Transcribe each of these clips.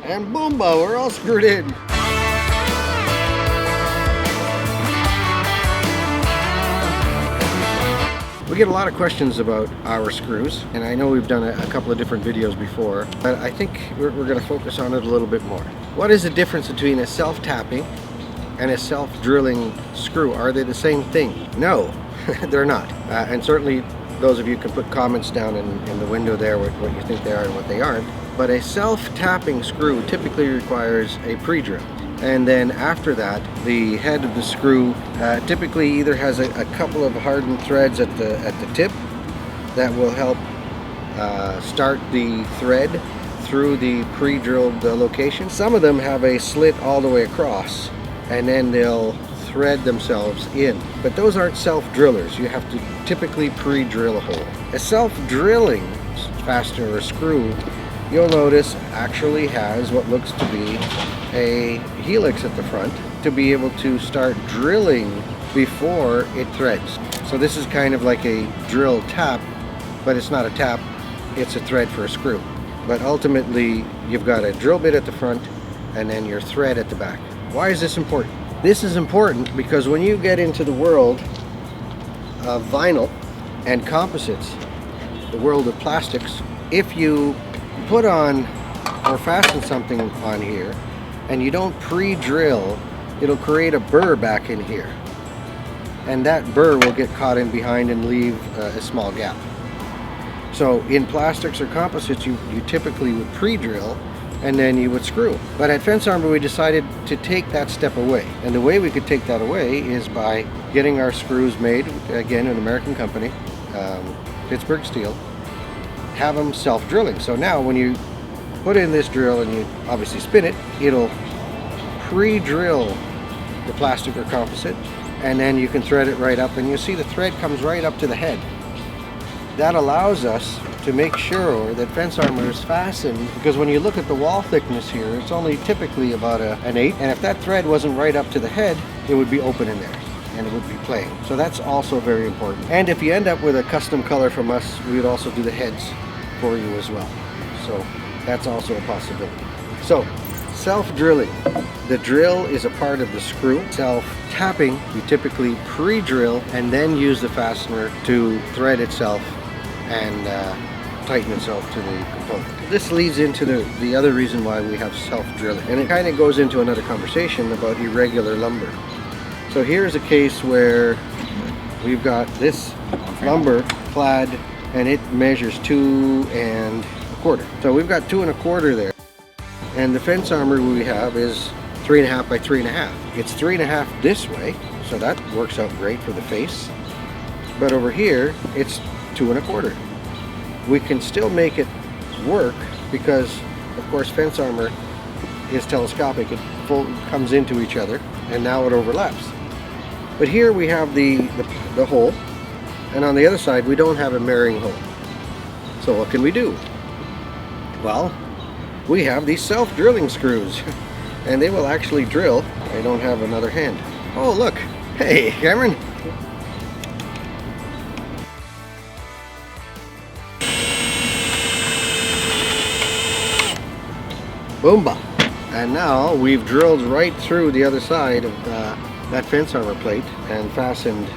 And boomba, we're all screwed in. We get a lot of questions about our screws, and I know we've done a couple of different videos before, but I think we're going to focus on it a little bit more. What is the difference between a self-tapping and a self-drilling screw? Are they the same thing? No, they're not. And certainly those of you can put comments down in the window there what you think they are and what they aren't. But a self-tapping screw typically requires a pre-drill. And then after that, the head of the screw typically either has a couple of hardened threads at the tip that will help start the thread through the pre-drilled location. Some of them have a slit all the way across, and then they'll thread themselves in. But those aren't self-drillers. You have to typically pre-drill a hole. A self-drilling fastener or screw, you'll notice, actually has what looks to be a helix at the front to be able to start drilling before it threads. So this is kind of like a drill tap, but it's not a tap, it's a thread for a screw. But ultimately, you've got a drill bit at the front and then your thread at the back. Why is this important? This is important because when you get into the world of vinyl and composites, the world of plastics, if you put on or fasten something on here and you don't pre-drill, it'll create a burr back in here, and that burr will get caught in behind and leave a small gap. So in plastics or composites, you typically would pre-drill and then you would screw. But at Fence Armor, we decided to take that step away, and the way we could take that away is by getting our screws made, again, an American company, Pittsburgh Steel, have them self-drilling. So now when you put in this drill and you obviously spin it, it'll pre-drill the plastic or composite, and then you can thread it right up, and you see the thread comes right up to the head. That allows us to make sure that Fence Armor is fastened, because when you look at the wall thickness here, it's only typically about an 8, and if that thread wasn't right up to the head, it would be open in there and it would be playing. So that's also very important. And if you end up with a custom color from us, we would also do the heads for you as well. So that's also a possibility. So self-drilling, the drill is a part of the screw. Self-tapping, you typically pre-drill and then use the fastener to thread itself and tighten itself to the component. This leads into the other reason why we have self-drilling, and it kind of goes into another conversation about irregular lumber. So here's a case where we've got this lumber clad and it measures 2 1/4. So we've got 2 1/4 there, and the Fence Armor we have is 3.5 by 3.5. It's 3.5 this way, so that works out great for the face. But over here, it's 2 1/4. We can still make it work because, of course, Fence Armor is telescopic. It comes into each other, and now it overlaps. But here we have the hole, and on the other side we don't have a marrying hole. So what can we do? Well, we have these self-drilling screws, and they will actually drill. I don't have another hand. Oh look, hey Cameron. Boomba. And now we've drilled right through the other side of that Fence Armor plate and fastened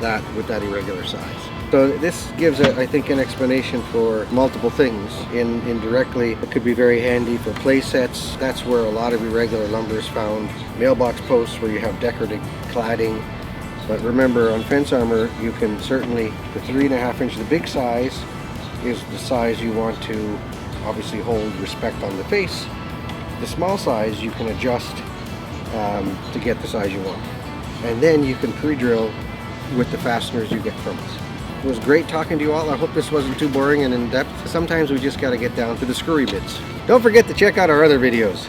that with that irregular size. So this gives, I think, an explanation for multiple things. Indirectly, it could be very handy for play sets. That's where a lot of irregular lumber is found. Mailbox posts where you have decorative cladding. But remember, on Fence Armor, you can certainly, the 3.5 inch, the big size is the size you want to obviously hold respect on the face. The small size you can adjust to get the size you want. And then you can pre-drill with the fasteners you get from us. It was great talking to you all. I hope this wasn't too boring and in-depth. Sometimes we just got to get down to the screwy bits. Don't forget to check out our other videos.